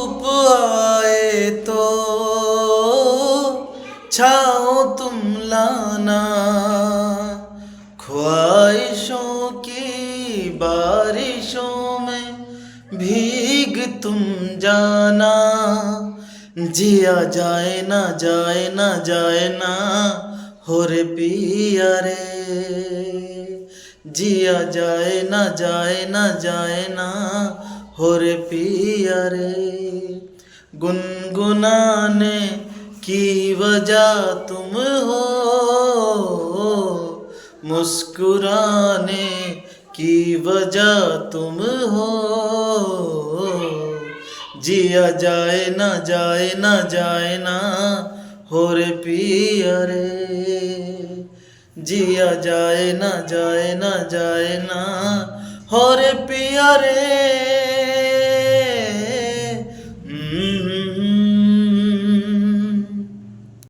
धूप आए तो छाओ तुम लाना, ख्वाहिशों की बारिशों में भीग तुम जाना। जिया जाए ना जाए ना जाए ना हो रे पिया रे, जिया जाए ना जाए ना जाए ना हो रे पिया रे। गुनगुनाने की वजह तुम हो, मुस्कुराने की वजह तुम हो। जिया जाए ना जाए ना जाए ना हो रे पिया रे, जिया जाए ना जाए ना जाए ना हो रे पिया रे।